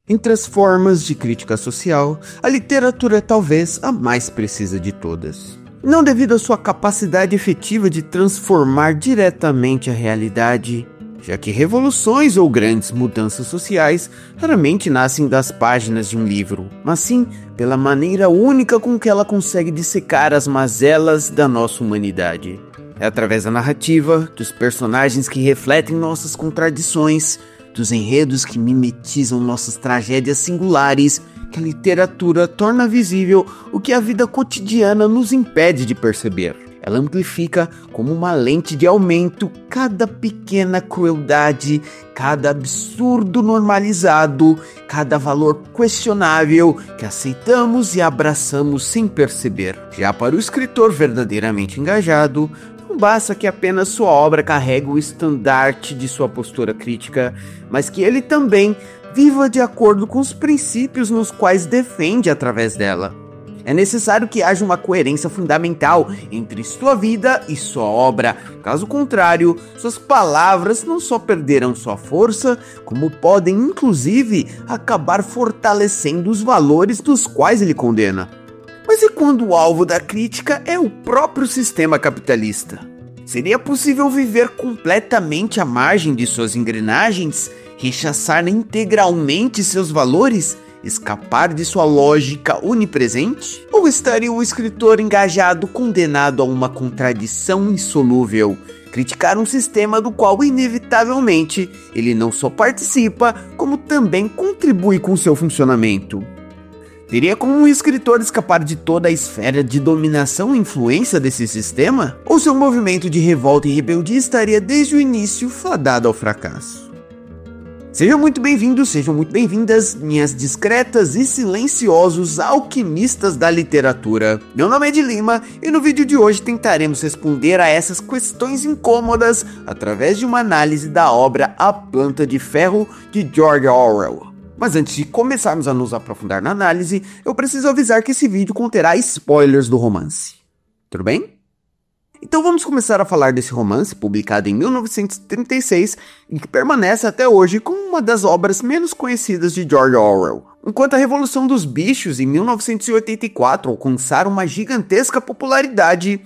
Entre as formas de crítica social, a literatura é talvez a mais precisa de todas. Não devido à sua capacidade efetiva de transformar diretamente a realidade, já que revoluções ou grandes mudanças sociais raramente nascem das páginas de um livro, mas sim pela maneira única com que ela consegue dissecar as mazelas da nossa humanidade. É através da narrativa, dos personagens que refletem nossas contradições, dos enredos que mimetizam nossas tragédias singulares, que a literatura torna visível o que a vida cotidiana nos impede de perceber. Ela amplifica como uma lente de aumento cada pequena crueldade, cada absurdo normalizado, cada valor questionável que aceitamos e abraçamos sem perceber. Já para o escritor verdadeiramente engajado, não basta que apenas sua obra carregue o estandarte de sua postura crítica, mas que ele também viva de acordo com os princípios nos quais defende através dela. É necessário que haja uma coerência fundamental entre sua vida e sua obra. Caso contrário, suas palavras não só perderão sua força, como podem inclusive acabar fortalecendo os valores dos quais ele condena. Mas e quando o alvo da crítica é o próprio sistema capitalista? Seria possível viver completamente à margem de suas engrenagens, rechaçar integralmente seus valores, escapar de sua lógica onipresente? Ou estaria o escritor engajado condenado a uma contradição insolúvel, criticar um sistema do qual inevitavelmente ele não só participa, como também contribui com seu funcionamento? Teria como um escritor escapar de toda a esfera de dominação e influência desse sistema? Ou seu movimento de revolta e rebeldia estaria desde o início fadado ao fracasso? Sejam muito bem-vindos, sejam muito bem-vindas, minhas discretas e silenciosos alquimistas da literatura. Meu nome é Ed Lima e no vídeo de hoje tentaremos responder a essas questões incômodas através de uma análise da obra A Planta de Ferro, de George Orwell. Mas antes de começarmos a nos aprofundar na análise, eu preciso avisar que esse vídeo conterá spoilers do romance. Tudo bem? Então vamos começar a falar desse romance, publicado em 1936, e que permanece até hoje como uma das obras menos conhecidas de George Orwell. Enquanto a Revolução dos Bichos, em 1984, alcançaram uma gigantesca popularidade,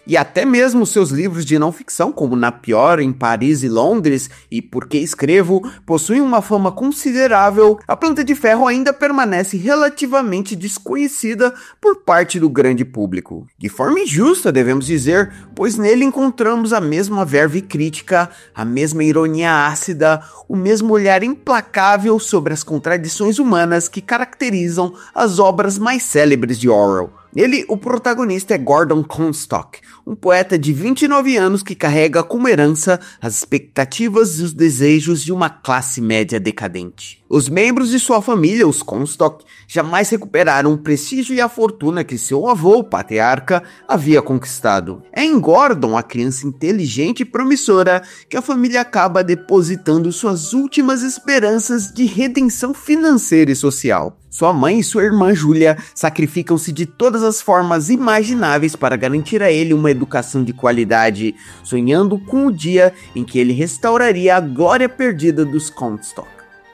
e até mesmo seus livros de não-ficção, como Na Pior, em Paris e Londres, e Por que Escrevo, possuem uma fama considerável, A Planta de Ferro ainda permanece relativamente desconhecida por parte do grande público. De forma injusta, devemos dizer, pois nele encontramos a mesma verve crítica, a mesma ironia ácida, o mesmo olhar implacável sobre as contradições humanas que caracterizam as obras mais célebres de Orwell. Nele, o protagonista é Gordon Comstock, um poeta de 29 anos que carrega como herança as expectativas e os desejos de uma classe média decadente. Os membros de sua família, os Comstock, jamais recuperaram o prestígio e a fortuna que seu avô, o patriarca, havia conquistado. É em Gordon, a criança inteligente e promissora, que a família acaba depositando suas últimas esperanças de redenção financeira e social. Sua mãe e sua irmã Julia sacrificam-se de todas as formas imagináveis para garantir a ele uma educação de qualidade, sonhando com o dia em que ele restauraria a glória perdida dos Comstock.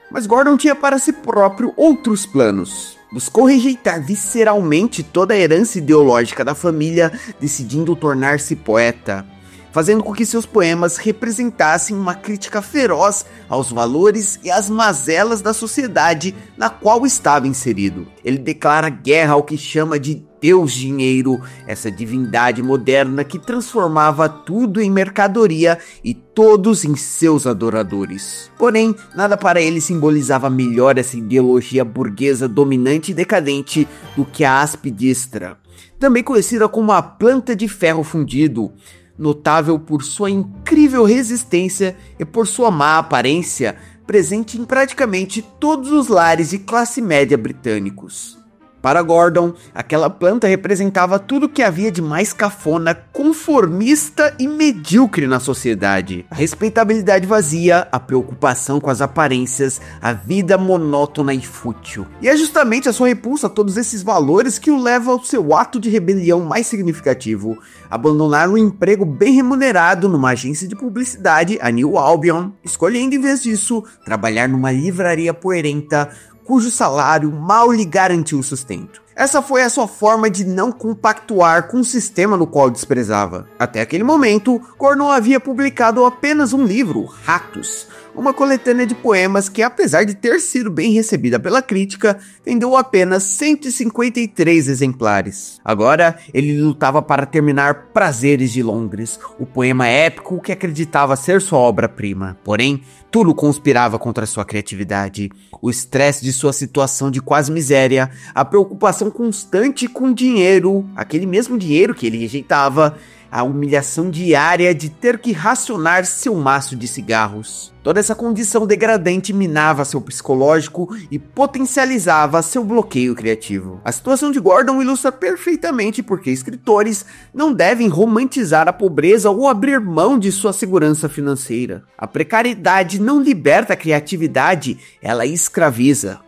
Mas Gordon tinha para si próprio outros planos. Buscou rejeitar visceralmente toda a herança ideológica da família, decidindo tornar-se poeta, fazendo com que seus poemas representassem uma crítica feroz aos valores e às mazelas da sociedade na qual estava inserido. Ele declara guerra ao que chama de Deus Dinheiro, essa divindade moderna que transformava tudo em mercadoria e todos em seus adoradores. Porém, nada para ele simbolizava melhor essa ideologia burguesa dominante e decadente do que a aspidistra, também conhecida como a Planta de Ferro Fundido, notável por sua incrível resistência e por sua má aparência, presente em praticamente todos os lares de classe média britânicos. Para Gordon, aquela planta representava tudo o que havia de mais cafona, conformista e medíocre na sociedade. A respeitabilidade vazia, a preocupação com as aparências, a vida monótona e fútil. E é justamente a sua repulsa a todos esses valores que o leva ao seu ato de rebelião mais significativo: abandonar um emprego bem remunerado numa agência de publicidade, a New Albion, escolhendo em vez disso trabalhar numa livraria poerenta, cujo salário mal lhe garantiu o sustento. Essa foi a sua forma de não compactuar com o sistema no qual desprezava. Até aquele momento, Gordon havia publicado apenas um livro, Ratos, uma coletânea de poemas que, apesar de ter sido bem recebida pela crítica, vendeu apenas 153 exemplares. Agora, ele lutava para terminar Prazeres de Londres, o poema épico que acreditava ser sua obra-prima. Porém, tudo conspirava contra sua criatividade. O estresse de sua situação de quase miséria, a preocupação constante com dinheiro, aquele mesmo dinheiro que ele rejeitava, a humilhação diária de ter que racionar seu maço de cigarros. Toda essa condição degradante minava seu psicológico e potencializava seu bloqueio criativo. A situação de Gordon ilustra perfeitamente porque escritores não devem romantizar a pobreza ou abrir mão de sua segurança financeira. A precariedade não liberta a criatividade, ela escraviza.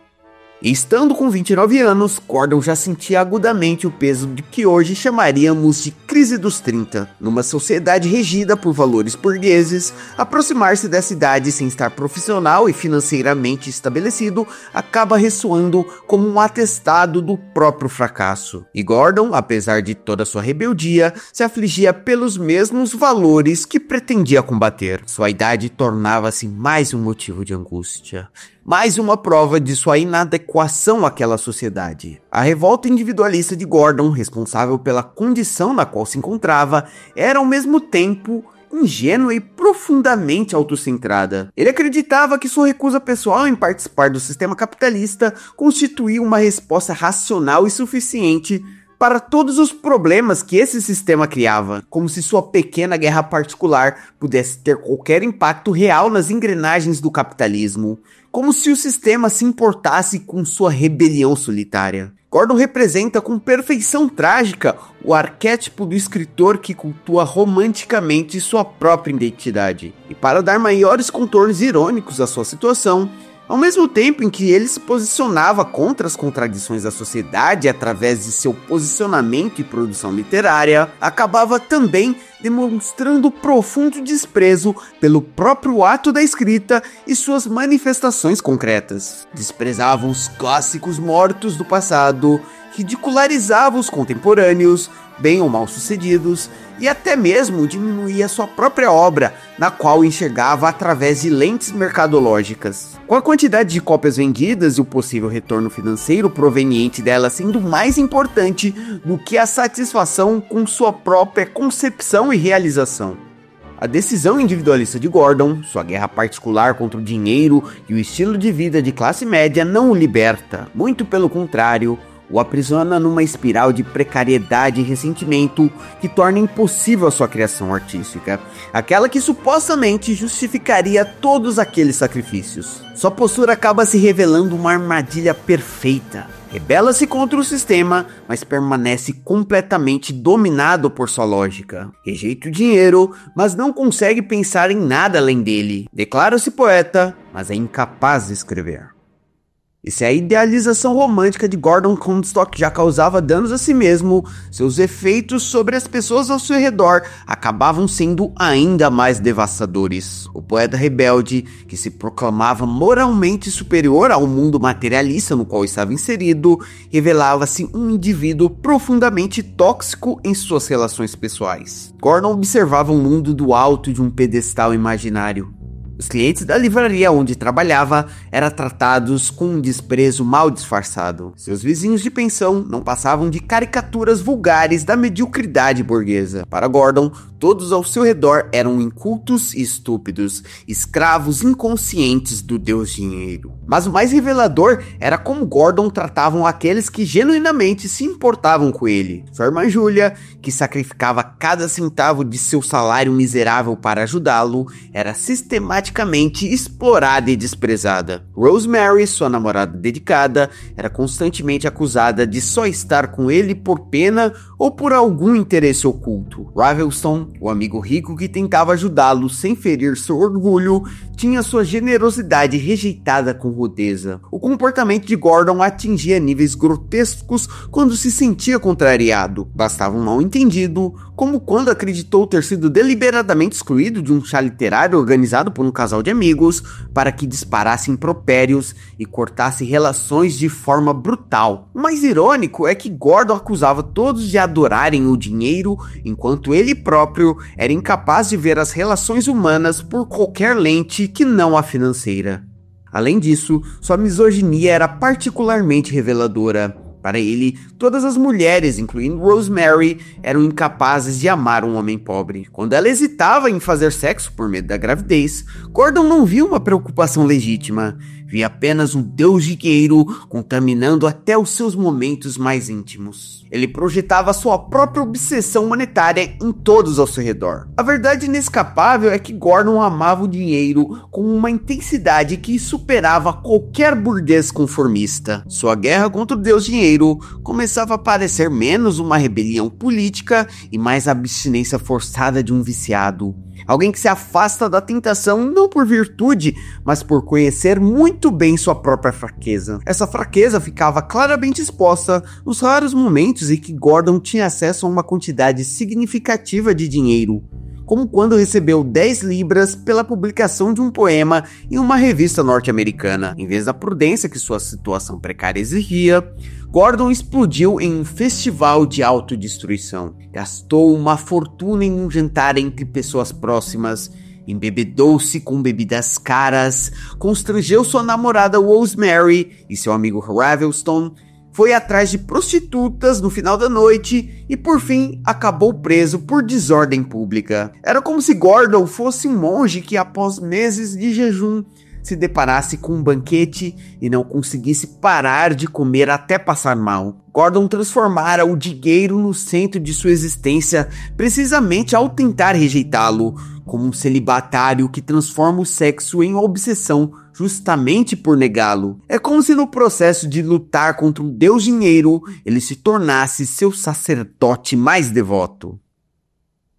E estando com 29 anos, Gordon já sentia agudamente o peso de que hoje chamaríamos de crise dos 30. Numa sociedade regida por valores burgueses, aproximar-se dessa idade sem estar profissional e financeiramente estabelecido acaba ressoando como um atestado do próprio fracasso. E Gordon, apesar de toda sua rebeldia, se afligia pelos mesmos valores que pretendia combater. Sua idade tornava-se mais um motivo de angústia. Mais uma prova de sua inadequação àquela sociedade. A revolta individualista de Gordon, responsável pela condição na qual se encontrava, era ao mesmo tempo ingênua e profundamente autocentrada. Ele acreditava que sua recusa pessoal em participar do sistema capitalista constituía uma resposta racional e suficiente para todos os problemas que esse sistema criava, como se sua pequena guerra particular pudesse ter qualquer impacto real nas engrenagens do capitalismo, como se o sistema se importasse com sua rebelião solitária. Gordon representa com perfeição trágica o arquétipo do escritor que cultua romanticamente sua própria identidade. E para dar maiores contornos irônicos à sua situação, ao mesmo tempo em que ele se posicionava contra as contradições da sociedade através de seu posicionamento e produção literária, acabava também demonstrando profundo desprezo pelo próprio ato da escrita e suas manifestações concretas. Desprezava os clássicos mortos do passado, ridicularizava os contemporâneos, bem ou mal sucedidos, e até mesmo diminuía sua própria obra, na qual enxergava através de lentes mercadológicas. Com a quantidade de cópias vendidas e o possível retorno financeiro proveniente dela sendo mais importante do que a satisfação com sua própria concepção e realização. A decisão individualista de Gordon, sua guerra particular contra o dinheiro e o estilo de vida de classe média não o liberta, muito pelo contrário, o aprisiona numa espiral de precariedade e ressentimento que torna impossível a sua criação artística, aquela que supostamente justificaria todos aqueles sacrifícios. Sua postura acaba se revelando uma armadilha perfeita. Rebela-se contra o sistema, mas permanece completamente dominado por sua lógica. Rejeita o dinheiro, mas não consegue pensar em nada além dele. Declara-se poeta, mas é incapaz de escrever. E se a idealização romântica de Gordon Comstock já causava danos a si mesmo, seus efeitos sobre as pessoas ao seu redor acabavam sendo ainda mais devastadores. O poeta rebelde, que se proclamava moralmente superior ao mundo materialista no qual estava inserido, revelava-se um indivíduo profundamente tóxico em suas relações pessoais. Gordon observava o mundo do alto de um pedestal imaginário. Os clientes da livraria onde trabalhava eram tratados com um desprezo mal disfarçado. Seus vizinhos de pensão não passavam de caricaturas vulgares da mediocridade burguesa. Para Gordon, todos ao seu redor eram incultos e estúpidos, escravos inconscientes do Deus Dinheiro. Mas o mais revelador era como Gordon tratavam aqueles que genuinamente se importavam com ele. Sua irmã Julia, que sacrificava cada centavo de seu salário miserável para ajudá-lo, era sistematicamente explorada e desprezada. Rosemary, sua namorada dedicada, era constantemente acusada de só estar com ele por pena ou por algum interesse oculto. Ravelston, o amigo rico que tentava ajudá-lo sem ferir seu orgulho, tinha sua generosidade rejeitada com rudeza. O comportamento de Gordon atingia níveis grotescos quando se sentia contrariado. Bastava um mal-entendido, como quando acreditou ter sido deliberadamente excluído de um chá literário organizado por um casal de amigos para que disparasse impropérios e cortasse relações de forma brutal. O mais irônico é que Gordon acusava todos de adorarem o dinheiro, enquanto ele próprio era incapaz de ver as relações humanas por qualquer lente que não a financeira. Além disso, sua misoginia era particularmente reveladora. Para ele, todas as mulheres, incluindo Rosemary, eram incapazes de amar um homem pobre. Quando ela hesitava em fazer sexo por medo da gravidez, Gordon não viu uma preocupação legítima. Via apenas um deus dinheiro contaminando até os seus momentos mais íntimos. Ele projetava sua própria obsessão monetária em todos ao seu redor. A verdade inescapável é que Gordon amava o dinheiro com uma intensidade que superava qualquer burguês conformista. Sua guerra contra o deus dinheiro começava a parecer menos uma rebelião política e mais a abstinência forçada de um viciado. Alguém que se afasta da tentação não por virtude, mas por conhecer muito bem sua própria fraqueza. Essa fraqueza ficava claramente exposta nos raros momentos em que Gordon tinha acesso a uma quantidade significativa de dinheiro, como quando recebeu 10 libras pela publicação de um poema em uma revista norte-americana. Em vez da prudência que sua situação precária exigia, Gordon explodiu em um festival de autodestruição. Gastou uma fortuna em um jantar entre pessoas próximas, embebedou-se com bebidas caras, constrangeu sua namorada Rosemary e seu amigo Ravelstone, foi atrás de prostitutas no final da noite e, por fim, acabou preso por desordem pública. Era como se Gordon fosse um monge que, após meses de jejum, se deparasse com um banquete e não conseguisse parar de comer até passar mal. Gordon transformara o dinheiro no centro de sua existência precisamente ao tentar rejeitá-lo, como um celibatário que transforma o sexo em obsessão justamente por negá-lo. É como se no processo de lutar contra o deus dinheiro, ele se tornasse seu sacerdote mais devoto.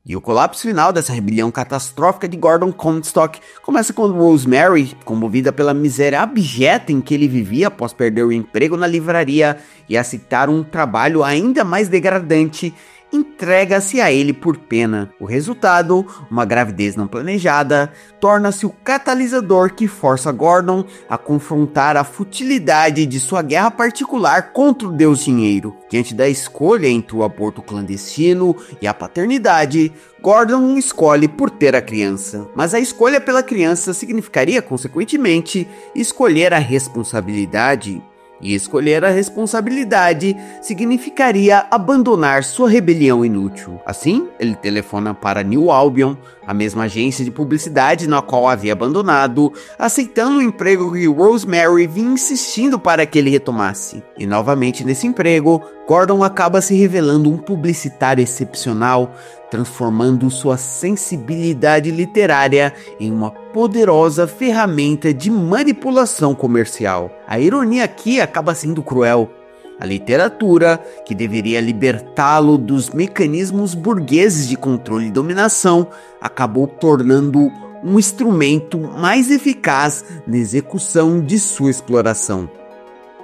E o colapso final dessa rebelião catastrófica de Gordon Comstock começa quando Rosemary, comovida pela miséria abjeta em que ele vivia após perder o emprego na livraria e aceitar um trabalho ainda mais degradante, entrega-se a ele por pena. O resultado, uma gravidez não planejada, torna-se o catalisador que força Gordon a confrontar a futilidade de sua guerra particular contra o deus dinheiro. Diante da escolha entre o aborto clandestino e a paternidade, Gordon escolhe por ter a criança. Mas a escolha pela criança significaria, consequentemente, escolher a responsabilidade. E escolher a responsabilidade significaria abandonar sua rebelião inútil. Assim, ele telefona para New Albion, a mesma agência de publicidade na qual havia abandonado, aceitando o emprego que Rosemary vinha insistindo para que ele retomasse. E novamente nesse emprego, Gordon acaba se revelando um publicitário excepcional, transformando sua sensibilidade literária em uma poderosa ferramenta de manipulação comercial. A ironia aqui acaba sendo cruel. A literatura, que deveria libertá-lo dos mecanismos burgueses de controle e dominação, acabou tornando um instrumento mais eficaz na execução de sua exploração.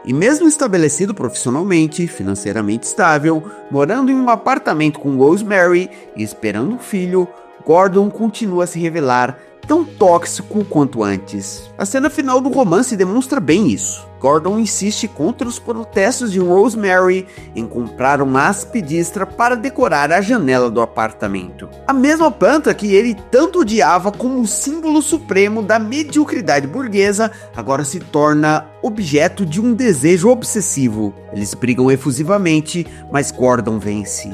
E mesmo estabelecido profissionalmente, financeiramente estável, morando em um apartamento com Rosemary e esperando um filho, Gordon continua a se revelar tão tóxico quanto antes. A cena final do romance demonstra bem isso. Gordon insiste contra os protestos de Rosemary em comprar uma aspidistra para decorar a janela do apartamento. A mesma planta que ele tanto odiava como o símbolo supremo da mediocridade burguesa, agora se torna objeto de um desejo obsessivo. Eles brigam efusivamente, mas Gordon vence.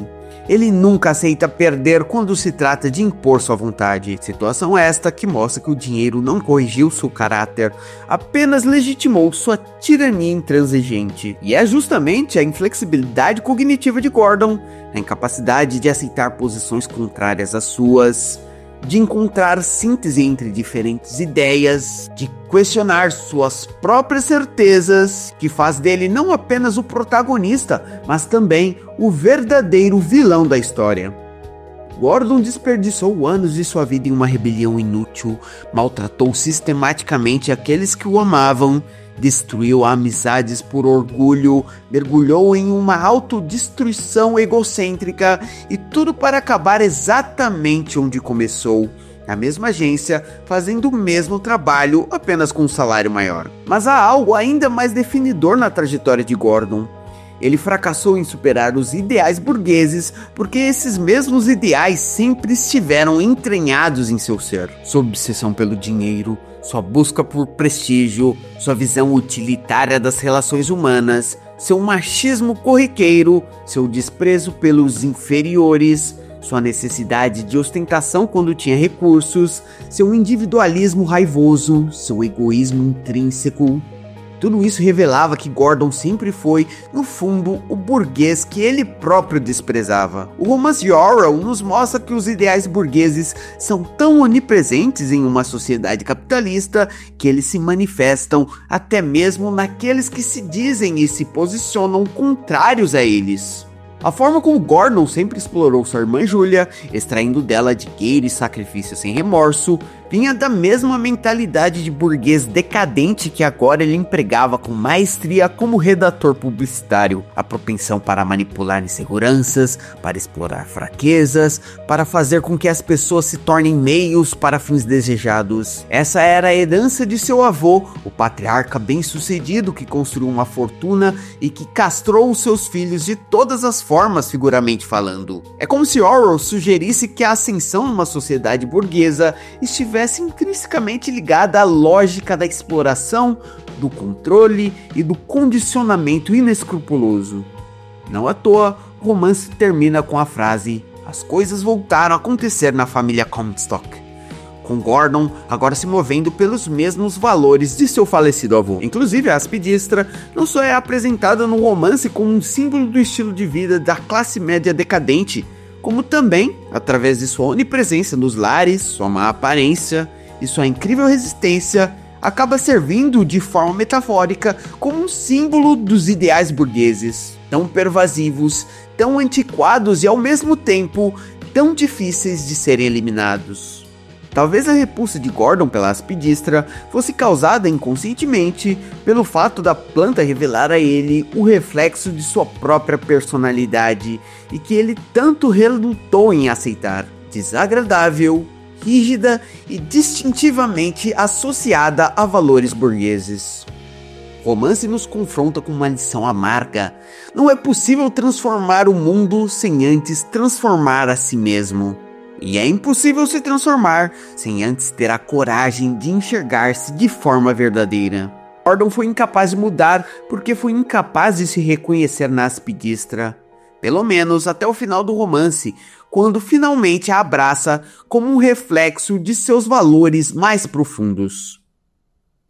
Ele nunca aceita perder quando se trata de impor sua vontade. Situação esta que mostra que o dinheiro não corrigiu seu caráter, apenas legitimou sua tirania intransigente. E é justamente a inflexibilidade cognitiva de Gordon, a incapacidade de aceitar posições contrárias às suas, de encontrar síntese entre diferentes ideias, de questionar suas próprias certezas, que faz dele não apenas o protagonista, mas também o verdadeiro vilão da história. Gordon desperdiçou anos de sua vida em uma rebelião inútil, maltratou sistematicamente aqueles que o amavam, destruiu amizades por orgulho, mergulhou em uma autodestruição egocêntrica e tudo para acabar exatamente onde começou, a mesma agência, fazendo o mesmo trabalho, apenas com um salário maior. Mas há algo ainda mais definidor na trajetória de Gordon. Ele fracassou em superar os ideais burgueses porque esses mesmos ideais sempre estiveram entranhados em seu ser. Sua obsessão pelo dinheiro, sua busca por prestígio, sua visão utilitária das relações humanas, seu machismo corriqueiro, seu desprezo pelos inferiores, sua necessidade de ostentação quando tinha recursos, seu individualismo raivoso, seu egoísmo intrínseco. Tudo isso revelava que Gordon sempre foi, no fundo, o burguês que ele próprio desprezava. O romance Orwell nos mostra que os ideais burgueses são tão onipresentes em uma sociedade capitalista que eles se manifestam até mesmo naqueles que se dizem e se posicionam contrários a eles. A forma como Gordon sempre explorou sua irmã Julia, extraindo dela dinheiro e sacrifício sem remorso, vinha da mesma mentalidade de burguês decadente que agora ele empregava com maestria como redator publicitário. A propensão para manipular inseguranças, para explorar fraquezas, para fazer com que as pessoas se tornem meios para fins desejados. Essa era a herança de seu avô, o patriarca bem-sucedido que construiu uma fortuna e que castrou os seus filhos de todas as formas, figuramente falando. É como se Orwell sugerisse que a ascensão numa sociedade burguesa estivesse intrinsecamente ligada à lógica da exploração, do controle e do condicionamento inescrupuloso. Não à toa, o romance termina com a frase: "As coisas voltaram a acontecer na família Comstock", com Gordon agora se movendo pelos mesmos valores de seu falecido avô. Inclusive, a aspidistra não só é apresentada no romance como um símbolo do estilo de vida da classe média decadente, como também, através de sua onipresença nos lares, sua má aparência e sua incrível resistência, acaba servindo de forma metafórica como um símbolo dos ideais burgueses, tão pervasivos, tão antiquados e ao mesmo tempo tão difíceis de serem eliminados. Talvez a repulsa de Gordon pela aspidistra fosse causada inconscientemente pelo fato da planta revelar a ele o reflexo de sua própria personalidade e que ele tanto relutou em aceitar. Desagradável, rígida e distintivamente associada a valores burgueses. O romance nos confronta com uma lição amarga. Não é possível transformar o mundo sem antes transformar a si mesmo. E é impossível se transformar sem antes ter a coragem de enxergar-se de forma verdadeira. Gordon foi incapaz de mudar porque foi incapaz de se reconhecer na aspidistra. Pelo menos até o final do romance, quando finalmente a abraça como um reflexo de seus valores mais profundos.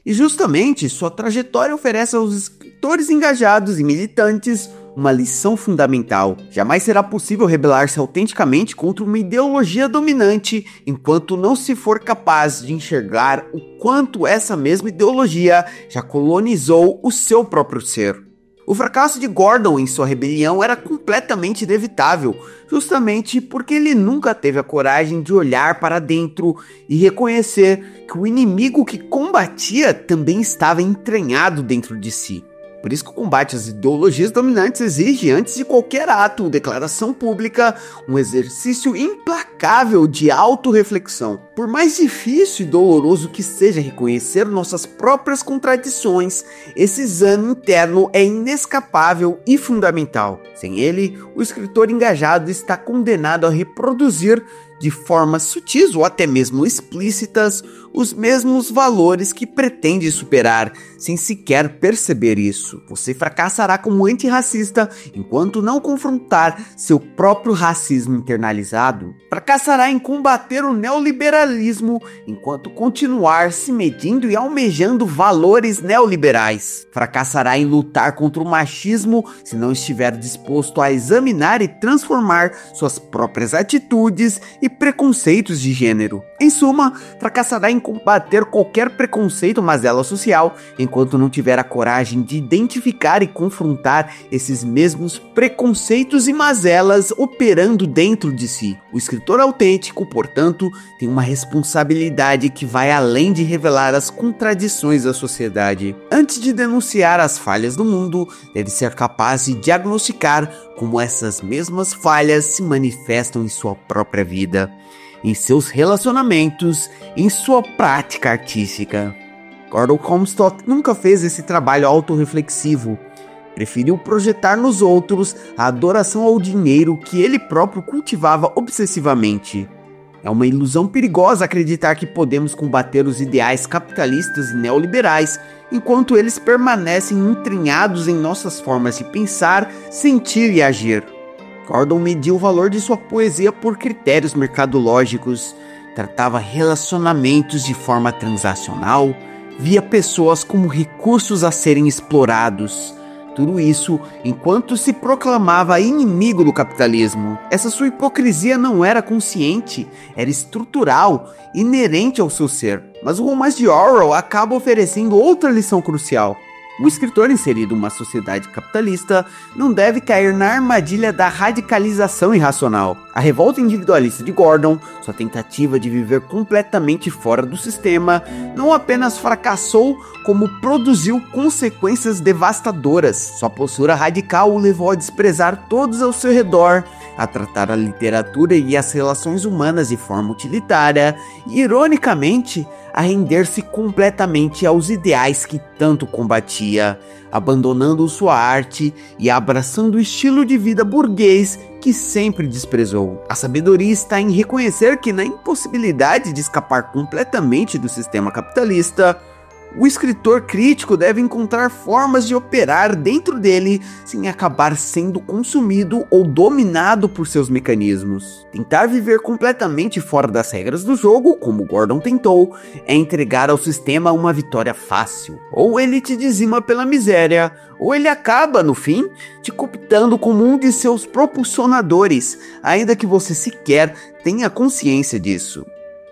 E justamente sua trajetória oferece aos escritores engajados e militantes uma lição fundamental. Jamais será possível rebelar-se autenticamente contra uma ideologia dominante enquanto não se for capaz de enxergar o quanto essa mesma ideologia já colonizou o seu próprio ser. O fracasso de Gordon em sua rebelião era completamente inevitável, justamente porque ele nunca teve a coragem de olhar para dentro e reconhecer que o inimigo que combatia também estava entranhado dentro de si. Por isso que o combate às ideologias dominantes exige, antes de qualquer ato ou declaração pública, um exercício implacável de autorreflexão. Por mais difícil e doloroso que seja reconhecer nossas próprias contradições, esse exame interno é inescapável e fundamental. Sem ele, o escritor engajado está condenado a reproduzir de formas sutis ou até mesmo explícitas os mesmos valores que pretende superar, sem sequer perceber isso. Você fracassará como antirracista enquanto não confrontar seu próprio racismo internalizado. Fracassará em combater o neoliberalismo enquanto continuar se medindo e almejando valores neoliberais. Fracassará em lutar contra o machismo se não estiver disposto a examinar e transformar suas próprias atitudes e preconceitos de gênero. Em suma, fracassará em combater qualquer preconceito ou mazela social enquanto não tiver a coragem de identificar e confrontar esses mesmos preconceitos e mazelas operando dentro de si. O escritor autêntico, portanto, tem uma responsabilidade que vai além de revelar as contradições da sociedade. Antes de denunciar as falhas do mundo, deve ser capaz de diagnosticar como essas mesmas falhas se manifestam em sua própria vida. em seus relacionamentos, em sua prática artística. Gordon Comstock nunca fez esse trabalho autorreflexivo. Preferiu projetar nos outros a adoração ao dinheiro que ele próprio cultivava obsessivamente. É uma ilusão perigosa acreditar que podemos combater os ideais capitalistas e neoliberais enquanto eles permanecem entranhados em nossas formas de pensar, sentir e agir. Gordon mediu o valor de sua poesia por critérios mercadológicos, tratava relacionamentos de forma transacional, via pessoas como recursos a serem explorados. Tudo isso enquanto se proclamava inimigo do capitalismo. Essa sua hipocrisia não era consciente, era estrutural, inerente ao seu ser. Mas o romance de Orwell acaba oferecendo outra lição crucial. O escritor inserido em uma sociedade capitalista não deve cair na armadilha da radicalização irracional. A revolta individualista de Gordon, sua tentativa de viver completamente fora do sistema, não apenas fracassou, como produziu consequências devastadoras. Sua postura radical o levou a desprezar todos ao seu redor, a tratar a literatura e as relações humanas de forma utilitária e, ironicamente, a render-se completamente aos ideais que tanto combatia, abandonando sua arte e abraçando o estilo de vida burguês que sempre desprezou. A sabedoria está em reconhecer que, na impossibilidade de escapar completamente do sistema capitalista, o escritor crítico deve encontrar formas de operar dentro dele sem acabar sendo consumido ou dominado por seus mecanismos. Tentar viver completamente fora das regras do jogo, como Gordon tentou, é entregar ao sistema uma vitória fácil. Ou ele te dizima pela miséria, ou ele acaba, no fim, te cooptando como um de seus propulsionadores, ainda que você sequer tenha consciência disso.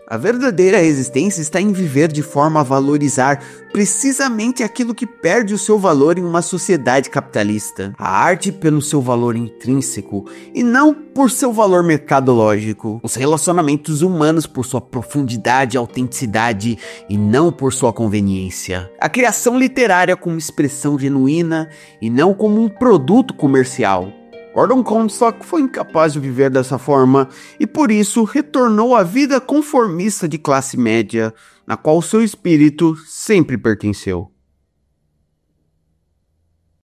A verdadeira resistência está em viver de forma a valorizar precisamente aquilo que perde o seu valor em uma sociedade capitalista. A arte pelo seu valor intrínseco e não por seu valor mercadológico. Os relacionamentos humanos por sua profundidade e autenticidade e não por sua conveniência. A criação literária como expressão genuína e não como um produto comercial. Gordon Comstock foi incapaz de viver dessa forma e por isso retornou à vida conformista de classe média, na qual seu espírito sempre pertenceu.